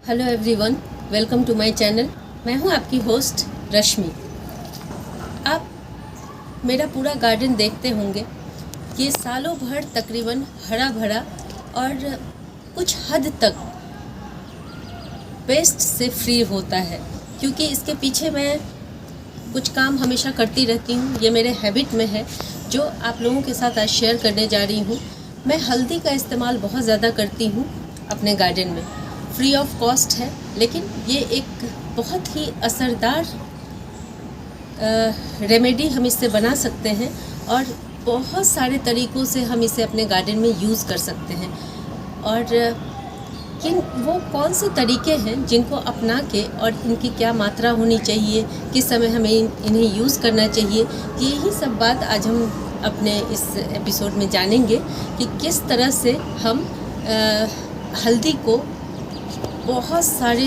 Hello everyone, welcome to my channel. मैं हूं आपकी होस्ट रश्मि। आप मेरा पूरा गार्डन देखते होंगे। ये सालों भर तकरीबन हरा भरा और कुछ हद तक पेस्ट से फ्री होता है, क्योंकि इसके पीछे मैं कुछ काम हमेशा करती रहती हूँ। ये मेरे हैबिट में है जो आप लोगों के साथ आज शेयर करने जा रही हूँ। मैं हल्दी का इस्तेमाल बहुत ज़्यादा करती हूँ अपने गार्डन में। फ्री ऑफ कॉस्ट है, लेकिन ये एक बहुत ही असरदार रेमेडी हम इससे बना सकते हैं और बहुत सारे तरीक़ों से हम इसे अपने गार्डन में यूज़ कर सकते हैं। और वो कौन से तरीके हैं जिनको अपना के और इनकी क्या मात्रा होनी चाहिए, किस समय हमें इन्हें यूज़ करना चाहिए, यही सब बात आज हम अपने इस एपिसोड में जानेंगे कि किस तरह से हम हल्दी को बहुत सारे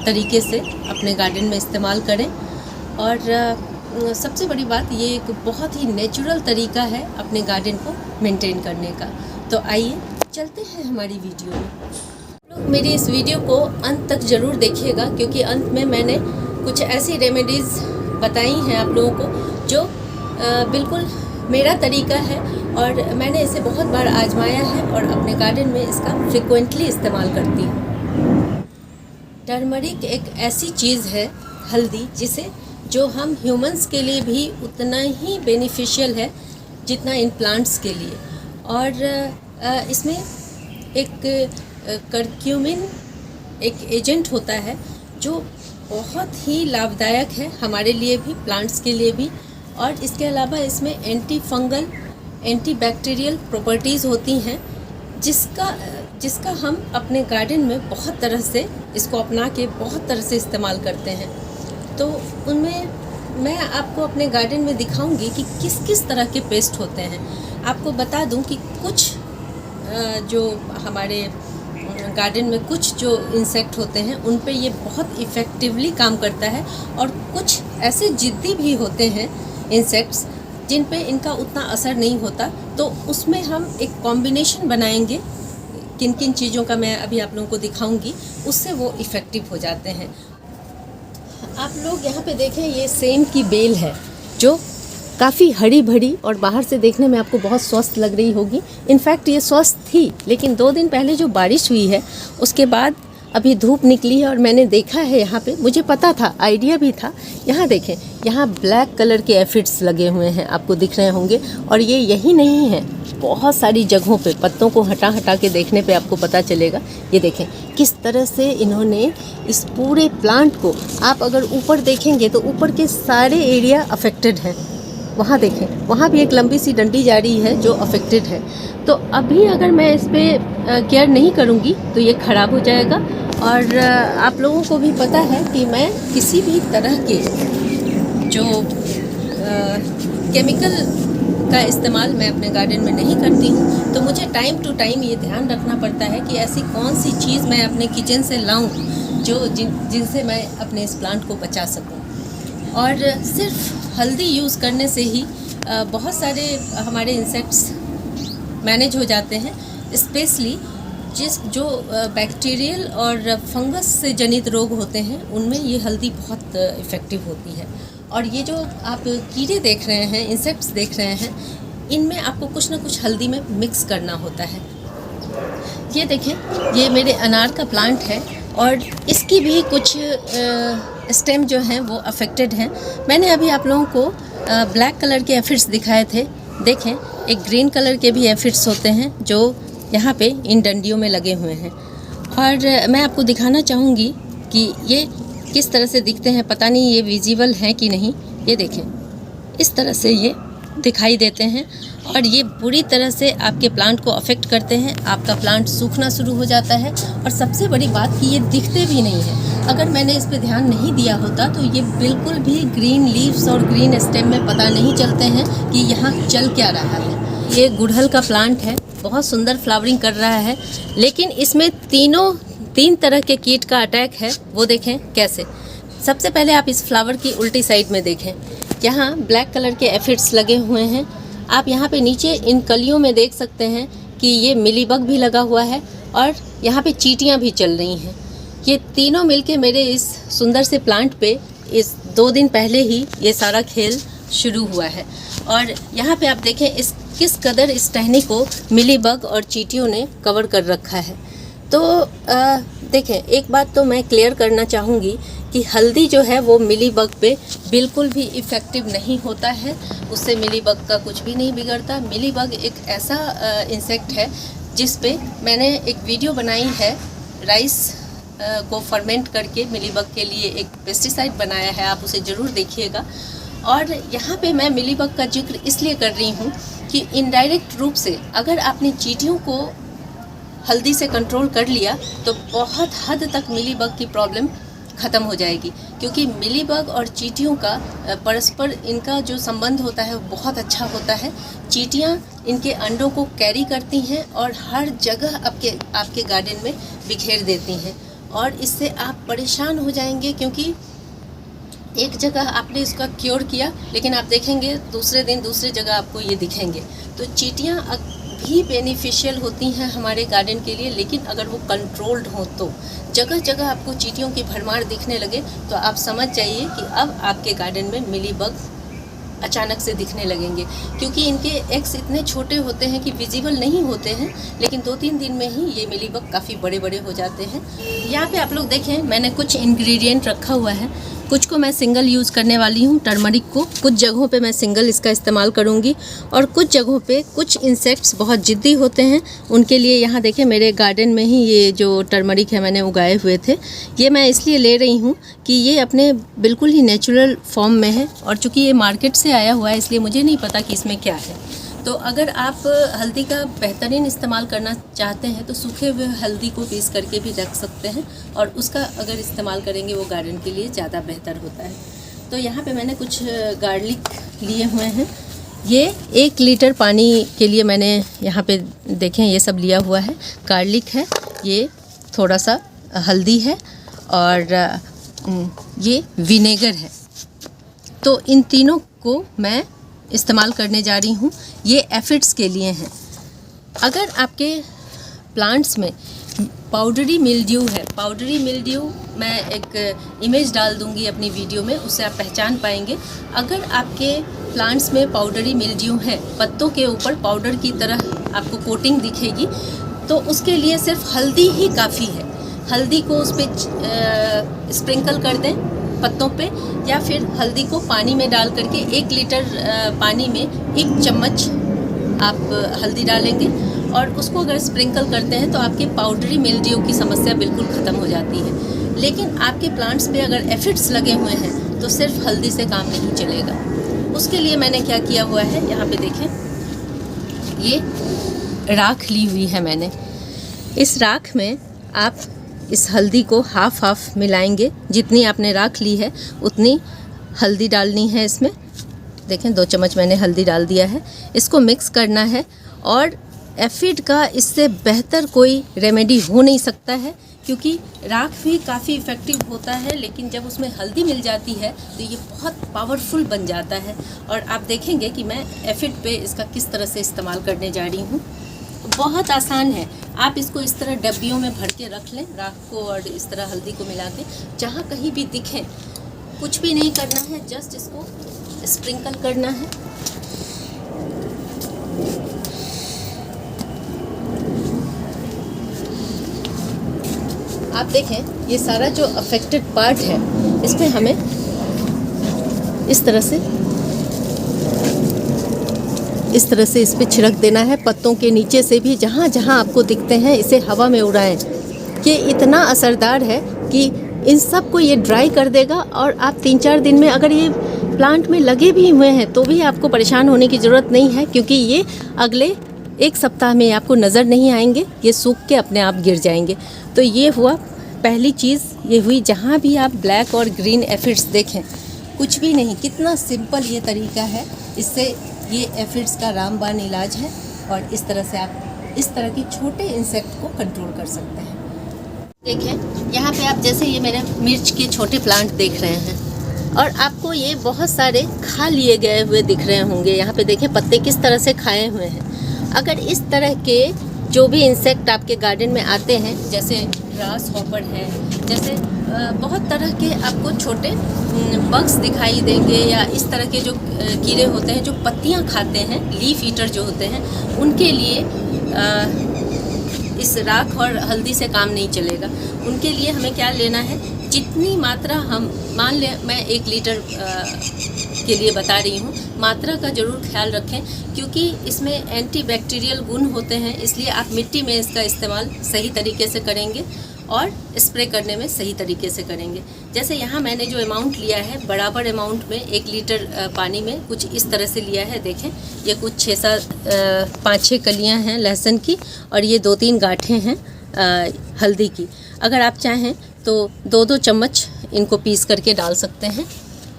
तरीके से अपने गार्डन में इस्तेमाल करें। और सबसे बड़ी बात, ये एक बहुत ही नेचुरल तरीका है अपने गार्डन को मेंटेन करने का। तो आइए चलते हैं हमारी वीडियो में। लोग मेरी इस वीडियो को अंत तक ज़रूर देखिएगा, क्योंकि अंत में मैंने कुछ ऐसी रेमेडीज़ बताई हैं आप लोगों को जो बिल्कुल मेरा तरीका है और मैंने इसे बहुत बार आजमाया है और अपने गार्डन में इसका फ्रिक्वेंटली इस्तेमाल करती हूँ। टर्मरिक एक ऐसी चीज़ है, हल्दी, जो हम ह्यूमंस के लिए भी उतना ही बेनिफिशियल है जितना इन प्लांट्स के लिए। और इसमें एक करक्यूमिन एक एजेंट होता है जो बहुत ही लाभदायक है हमारे लिए भी, प्लांट्स के लिए भी। और इसके अलावा इसमें anti fungal, anti bacterial properties होती हैं, जिसका हम अपने गार्डन में बहुत तरह से इसको अपना के बहुत तरह से इस्तेमाल करते हैं। तो उनमें मैं आपको अपने गार्डन में दिखाऊंगी कि किस किस तरह के पेस्ट होते हैं। आपको बता दूं कि कुछ जो हमारे गार्डन में कुछ जो इंसेक्ट होते हैं उन पे ये बहुत इफ़ेक्टिवली काम करता है, और कुछ ऐसे जिद्दी भी होते हैं इंसेक्ट्स जिन पे इनका उतना असर नहीं होता। तो उसमें हम एक कॉम्बिनेशन बनाएंगे, किन किन चीज़ों का मैं अभी आप लोगों को दिखाऊंगी, उससे वो इफ़ेक्टिव हो जाते हैं। आप लोग यहाँ पे देखें, ये सेम की बेल है जो काफ़ी हरी भरी और बाहर से देखने में आपको बहुत स्वस्थ लग रही होगी। इनफैक्ट ये स्वस्थ थी, लेकिन 2 दिन पहले जो बारिश हुई है उसके बाद अभी धूप निकली है और मैंने देखा है यहाँ पे, मुझे पता था, आइडिया भी था। यहाँ देखें, यहाँ ब्लैक कलर के एफिड्स लगे हुए हैं, आपको दिख रहे होंगे। और ये यही नहीं है, बहुत सारी जगहों पे पत्तों को हटा हटा के देखने पे आपको पता चलेगा। ये देखें किस तरह से इन्होंने इस पूरे प्लांट को, आप अगर ऊपर देखेंगे तो ऊपर के सारे एरिया अफेक्टेड हैं। वहाँ देखें, वहाँ भी एक लंबी सी डंडी जा रही है जो अफेक्टेड है। तो अभी अगर मैं इस पर केयर नहीं करूँगी तो ये ख़राब हो जाएगा। और आप लोगों को भी पता है कि मैं किसी भी तरह के जो केमिकल का इस्तेमाल मैं अपने गार्डन में नहीं करती हूँ। तो मुझे टाइम टू टाइम ये ध्यान रखना पड़ता है कि ऐसी कौन सी चीज़ मैं अपने किचन से लाऊं जिनसे मैं अपने इस प्लांट को बचा सकूं। और सिर्फ हल्दी यूज़ करने से ही बहुत सारे हमारे इंसेक्ट्स मैनेज हो जाते हैं, स्पेशली जो बैक्टीरियल और फंगस से जनित रोग होते हैं उनमें ये हल्दी बहुत इफ़ेक्टिव होती है। और ये जो आप कीड़े देख रहे हैं, इंसेक्ट्स देख रहे हैं, इनमें आपको कुछ ना कुछ हल्दी में मिक्स करना होता है। ये देखें, ये मेरे अनार का प्लांट है और इसकी भी कुछ स्टेम जो हैं वो अफेक्टेड हैं। मैंने अभी आप लोगों को ब्लैक कलर के एफिड्स दिखाए थे। देखें, एक ग्रीन कलर के भी एफिड्स होते हैं जो यहाँ पे इन डंडियों में लगे हुए हैं। और मैं आपको दिखाना चाहूँगी कि ये किस तरह से दिखते हैं। पता नहीं ये विजिबल हैं कि नहीं। ये देखें, इस तरह से ये दिखाई देते हैं और ये बुरी तरह से आपके प्लांट को अफेक्ट करते हैं। आपका प्लांट सूखना शुरू हो जाता है और सबसे बड़ी बात कि ये दिखते भी नहीं हैं। अगर मैंने इस पे ध्यान नहीं दिया होता तो ये बिल्कुल भी ग्रीन लीव्स और ग्रीन स्टेम में पता नहीं चलते हैं कि यहाँ चल क्या रहा है। ये गुड़हल का प्लांट है, बहुत सुंदर फ्लावरिंग कर रहा है, लेकिन इसमें 3 तरह के कीट का अटैक है। वो देखें कैसे। सबसे पहले आप इस फ्लावर की उल्टी साइड में देखें, यहाँ ब्लैक कलर के एफिड्स लगे हुए हैं। आप यहाँ पे नीचे इन कलियों में देख सकते हैं कि ये मिलीबग भी लगा हुआ है और यहाँ पे चींटियाँ भी चल रही हैं। ये तीनों मिलके मेरे इस सुंदर से प्लांट पे इस 2 दिन पहले ही ये सारा खेल शुरू हुआ है। और यहाँ पे आप देखें इस किस कदर इस टहनी को मिलीबग और चींटियों ने कवर कर रखा है। तो देखें, एक बात तो मैं क्लियर करना चाहूँगी कि हल्दी जो है वो मिलीबग पे बिल्कुल भी इफ़ेक्टिव नहीं होता है, उससे मिलीबग का कुछ भी नहीं बिगड़ता। मिलीबग एक ऐसा इंसेक्ट है जिस पे मैंने एक वीडियो बनाई है, राइस को फर्मेंट करके मिलीबग के लिए एक पेस्टिसाइड बनाया है, आप उसे ज़रूर देखिएगा। और यहाँ पे मैं मिलीबग का जिक्र इसलिए कर रही हूँ कि इनडायरेक्ट रूप से अगर आपने चींटियों को हल्दी से कंट्रोल कर लिया तो बहुत हद तक मिलीबग की प्रॉब्लम ख़त्म हो जाएगी, क्योंकि मिलीबग और चींटियों का परस्पर इनका जो संबंध होता है वो बहुत अच्छा होता है। चींटियाँ इनके अंडों को कैरी करती हैं और हर जगह आपके गार्डन में बिखेर देती हैं, और इससे आप परेशान हो जाएंगे, क्योंकि एक जगह आपने इसका क्योर किया लेकिन आप देखेंगे दूसरे दिन दूसरे जगह आपको ये दिखेंगे। तो चींटियाँ भी बेनिफिशियल होती हैं हमारे गार्डन के लिए, लेकिन अगर वो कंट्रोल्ड हो तो जगह जगह आपको चींटियों की भरमार दिखने लगे तो आप समझ जाइए कि अब आपके गार्डन में मिलीबग अचानक से दिखने लगेंगे, क्योंकि इनके एग्स इतने छोटे होते हैं कि विजिबल नहीं होते हैं, लेकिन 2-3 दिन में ही ये मिलीबग काफ़ी बड़े बड़े हो जाते हैं। यहाँ पे आप लोग देखें, मैंने कुछ इंग्रेडिएंट रखा हुआ है, कुछ को मैं सिंगल यूज़ करने वाली हूँ। टर्मरिक को कुछ जगहों पे मैं सिंगल इसका इस्तेमाल करूँगी, और कुछ जगहों पे कुछ इंसेक्ट्स बहुत ज़िद्दी होते हैं, उनके लिए यहाँ देखें मेरे गार्डन में ही ये जो टर्मरिक है मैंने उगाए हुए थे। ये मैं इसलिए ले रही हूँ कि ये अपने बिल्कुल ही नेचुरल फॉर्म में है, और चूँकि ये मार्केट से आया हुआ है इसलिए मुझे नहीं पता कि इसमें क्या है। तो अगर आप हल्दी का बेहतरीन इस्तेमाल करना चाहते हैं तो सूखे हुए हल्दी को पीस करके भी रख सकते हैं, और उसका अगर इस्तेमाल करेंगे वो गार्डन के लिए ज़्यादा बेहतर होता है। तो यहाँ पे मैंने कुछ गार्लिक लिए हुए हैं। ये 1 लीटर पानी के लिए मैंने यहाँ पे देखें ये सब लिया हुआ है। गार्लिक है, ये थोड़ा सा हल्दी है, और ये विनेगर है। तो इन तीनों को मैं इस्तेमाल करने जा रही हूँ। ये एफिड्स के लिए हैं। अगर आपके प्लांट्स में पाउडरी मिल्ड्यू है, पाउडरी मिल्ड्यू मैं एक इमेज डाल दूँगी अपनी वीडियो में, उससे आप पहचान पाएंगे। अगर आपके प्लांट्स में पाउडरी मिल्ड्यू है, पत्तों के ऊपर पाउडर की तरह आपको कोटिंग दिखेगी, तो उसके लिए सिर्फ हल्दी ही काफ़ी है। हल्दी को उस पर स्प्रिंकल कर दें पत्तों पे, या फिर हल्दी को पानी में डाल करके 1 लीटर पानी में 1 चम्मच आप हल्दी डालेंगे और उसको अगर स्प्रिंकल करते हैं तो आपके पाउडरी मिल्ड्यू की समस्या बिल्कुल ख़त्म हो जाती है। लेकिन आपके प्लांट्स पे अगर एफिड्स लगे हुए हैं तो सिर्फ हल्दी से काम नहीं चलेगा। उसके लिए मैंने क्या किया हुआ है, यहाँ पे देखें, ये राख ली हुई है मैंने। इस राख में आप इस हल्दी को हाफ मिलाएंगे। जितनी आपने राख ली है उतनी हल्दी डालनी है इसमें। देखें 2 चम्मच मैंने हल्दी डाल दिया है। इसको मिक्स करना है, और एफिड का इससे बेहतर कोई रेमेडी हो नहीं सकता है, क्योंकि राख भी काफ़ी इफ़ेक्टिव होता है, लेकिन जब उसमें हल्दी मिल जाती है तो ये बहुत पावरफुल बन जाता है। और आप देखेंगे कि मैं एफिड पे इसका किस तरह से इस्तेमाल करने जा रही हूँ। बहुत आसान है, आप इसको इस तरह डब्बियों में भर के रख लें, राख को और इस तरह हल्दी को मिला के, जहाँ कहीं भी दिखे, कुछ भी नहीं करना है, जस्ट इसको स्प्रिंकल करना है। आप देखें ये सारा जो अफेक्टेड पार्ट है इसमें हमें इस तरह से इस पे छिड़क देना है। पत्तों के नीचे से भी जहाँ जहाँ आपको दिखते हैं इसे हवा में उड़ाएं। ये इतना असरदार है कि इन सब को ये ड्राई कर देगा, और आप 3-4 दिन में, अगर ये प्लांट में लगे भी हुए हैं तो भी आपको परेशान होने की ज़रूरत नहीं है, क्योंकि ये अगले 1 सप्ताह में आपको नज़र नहीं आएंगे, ये सूख के अपने आप गिर जाएंगे। तो ये हुआ पहली चीज़, ये हुई। जहाँ भी आप ब्लैक और ग्रीन एफिड्स देखें, कुछ भी नहीं, कितना सिंपल ये तरीका है, इससे ये एफिड्स का रामबाण इलाज है, और इस तरह से आप इस तरह के छोटे इंसेक्ट को कंट्रोल कर सकते हैं। देखें यहाँ पे आप जैसे ये मेरे मिर्च के छोटे प्लांट देख रहे हैं, और आपको ये बहुत सारे खा लिए गए हुए दिख रहे होंगे। यहाँ पे देखें पत्ते किस तरह से खाए हुए हैं। अगर इस तरह के जो भी इंसेक्ट आपके गार्डन में आते हैं, जैसे ग्रास हॉपर है, जैसे बहुत तरह के आपको छोटे बग्स दिखाई देंगे, या इस तरह के जो कीड़े होते हैं जो पत्तियां खाते हैं, लीफ ईटर जो होते हैं, उनके लिए इस राख और हल्दी से काम नहीं चलेगा। उनके लिए हमें क्या लेना है, जितनी मात्रा हम मान लें, मैं 1 लीटर के लिए बता रही हूँ, मात्रा का ज़रूर ख्याल रखें, क्योंकि इसमें एंटीबैक्टीरियल गुण होते हैं, इसलिए आप मिट्टी में इसका इस्तेमाल सही तरीके से करेंगे और स्प्रे करने में सही तरीके से करेंगे। जैसे यहाँ मैंने जो अमाउंट लिया है, बराबर अमाउंट में 1 लीटर पानी में कुछ इस तरह से लिया है। देखें, ये कुछ 5-6 कलियाँ हैं लहसुन की, और ये 2-3 गांठें हैं हल्दी की। अगर आप चाहें तो 2-2 चम्मच इनको पीस करके डाल सकते हैं।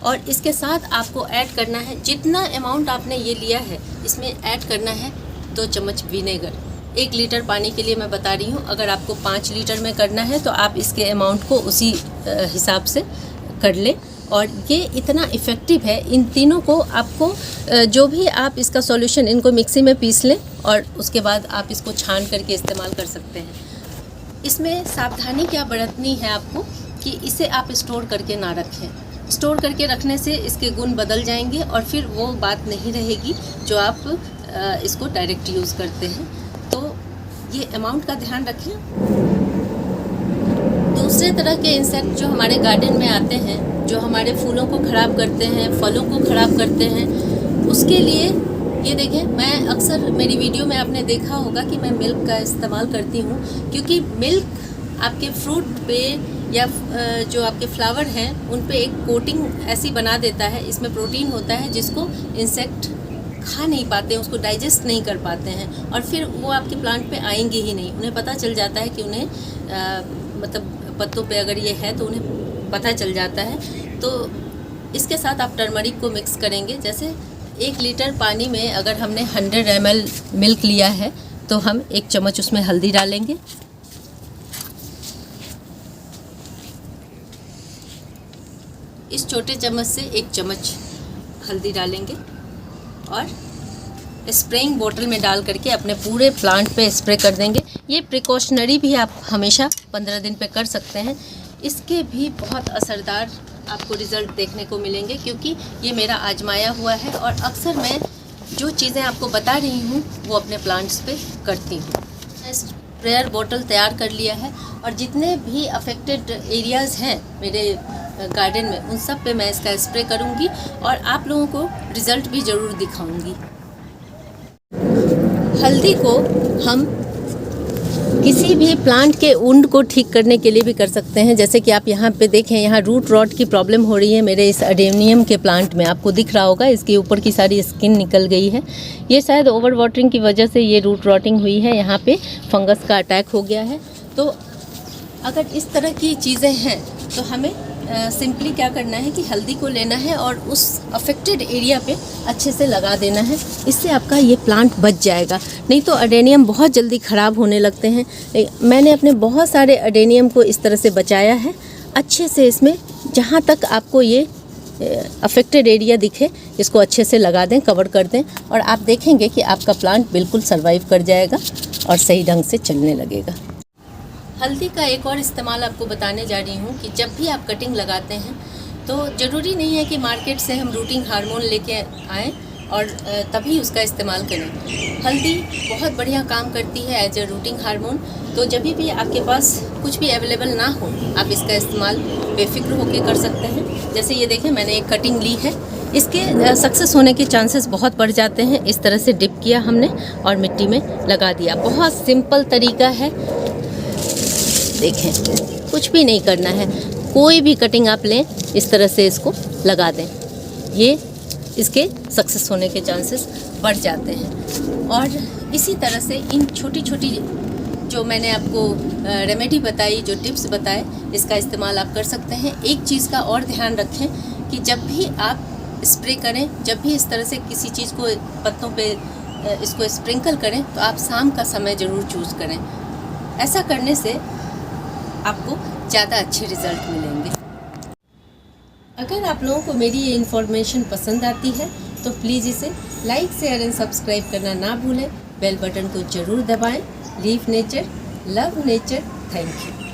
और इसके साथ आपको ऐड करना है, जितना अमाउंट आपने ये लिया है, इसमें ऐड करना है 2 चम्मच विनेगर। 1 लीटर पानी के लिए मैं बता रही हूँ, अगर आपको 5 लीटर में करना है तो आप इसके अमाउंट को उसी हिसाब से कर लें। और ये इतना इफ़ेक्टिव है, इन तीनों को आपको जो भी आप इसका सॉल्यूशन, इनको मिक्सी में पीस लें और उसके बाद आप इसको छान करके इस्तेमाल कर सकते हैं। इसमें सावधानी क्या बरतनी है आपको, कि इसे आप स्टोर करके ना रखें। स्टोर करके रखने से इसके गुण बदल जाएंगे और फिर वो बात नहीं रहेगी जो आप इसको डायरेक्ट यूज़ करते हैं। तो ये अमाउंट का ध्यान रखें। दूसरे तरह के इंसेक्ट जो हमारे गार्डन में आते हैं, जो हमारे फूलों को ख़राब करते हैं, फलों को ख़राब करते हैं, उसके लिए ये देखें, मैं अक्सर मेरी वीडियो में आपने देखा होगा कि मैं मिल्क का इस्तेमाल करती हूँ, क्योंकि मिल्क आपके फ्रूट पे या जो आपके फ्लावर हैं उन पे एक कोटिंग ऐसी बना देता है। इसमें प्रोटीन होता है जिसको इंसेक्ट खा नहीं पाते हैं, उसको डाइजेस्ट नहीं कर पाते हैं, और फिर वो आपके प्लांट पे आएंगे ही नहीं। उन्हें पता चल जाता है कि उन्हें मतलब पत्तों पे अगर ये है तो उन्हें पता चल जाता है। तो इसके साथ आप टर्मरिक को मिक्स करेंगे। जैसे 1 लीटर पानी में अगर हमने 100 ml मिल्क लिया है तो हम 1 चम्मच उसमें हल्दी डालेंगे। इस छोटे चम्मच से 1 चम्मच हल्दी डालेंगे और स्प्रेइंग बोतल में डाल करके अपने पूरे प्लांट पे स्प्रे कर देंगे। ये प्रिकॉशनरी भी आप हमेशा 15 दिन पे कर सकते हैं। इसके भी बहुत असरदार आपको रिज़ल्ट देखने को मिलेंगे, क्योंकि ये मेरा आजमाया हुआ है और अक्सर मैं जो चीज़ें आपको बता रही हूँ वो अपने प्लांट्स पे करती हूँ। स्प्रेयर बोतल तैयार कर लिया है और जितने भी अफेक्टेड एरियाज़ हैं मेरे गार्डन में, उन सब पे मैं इसका स्प्रे करूँगी और आप लोगों को रिज़ल्ट भी ज़रूर दिखाऊँगी। हल्दी को हम किसी भी प्लांट के वुंड को ठीक करने के लिए भी कर सकते हैं। जैसे कि आप यहाँ पे देखें, यहाँ रूट रॉट की प्रॉब्लम हो रही है मेरे इस अडेनियम के प्लांट में। आपको दिख रहा होगा इसके ऊपर की सारी स्किन निकल गई है। ये शायद ओवर वाटरिंग की वजह से ये रूट रॉटिंग हुई है, यहाँ पे फंगस का अटैक हो गया है। तो अगर इस तरह की चीज़ें हैं तो हमें सिंपली क्या करना है कि हल्दी को लेना है और उस अफेक्टेड एरिया पे अच्छे से लगा देना है। इससे आपका ये प्लांट बच जाएगा। नहीं तो अडेनियम बहुत जल्दी ख़राब होने लगते हैं। मैंने अपने बहुत सारे अडेनियम को इस तरह से बचाया है। अच्छे से इसमें जहाँ तक आपको ये अफेक्टेड एरिया दिखे, इसको अच्छे से लगा दें, कवर कर दें, और आप देखेंगे कि आपका प्लांट बिल्कुल सर्वाइव कर जाएगा और सही ढंग से चलने लगेगा। हल्दी का एक और इस्तेमाल आपको बताने जा रही हूँ कि जब भी आप कटिंग लगाते हैं तो ज़रूरी नहीं है कि मार्केट से हम रूटिंग हार्मोन लेके आएँ और तभी उसका इस्तेमाल करें। हल्दी बहुत बढ़िया काम करती है एज ए रूटिंग हार्मोन। तो जब भी आपके पास कुछ भी अवेलेबल ना हो, आप इसका इस्तेमाल बेफिक्र होकर कर सकते हैं। जैसे ये देखें, मैंने एक कटिंग ली है, इसके सक्सेस होने के चांसेस बहुत बढ़ जाते हैं। इस तरह से डिप किया हमने और मिट्टी में लगा दिया। बहुत सिंपल तरीका है। देखें, कुछ भी नहीं करना है, कोई भी कटिंग आप लें, इस तरह से इसको लगा दें, ये इसके सक्सेस होने के चांसेस बढ़ जाते हैं। और इसी तरह से इन छोटी छोटी जो मैंने आपको रेमेडी बताई, जो टिप्स बताए, इसका इस्तेमाल आप कर सकते हैं। एक चीज़ का और ध्यान रखें कि जब भी आप स्प्रे करें, जब भी इस तरह से किसी चीज़ को पत्तों पे इसको स्प्रिंकल करें, तो आप शाम का समय ज़रूर चूज़ करें। ऐसा करने से आपको ज़्यादा अच्छे रिज़ल्ट मिलेंगे। अगर आप लोगों को मेरी ये इन्फॉर्मेशन पसंद आती है तो प्लीज़ इसे लाइक, शेयर एंड सब्सक्राइब करना ना भूलें। बेल बटन को ज़रूर दबाएं। Leave nature, love nature. Thank you.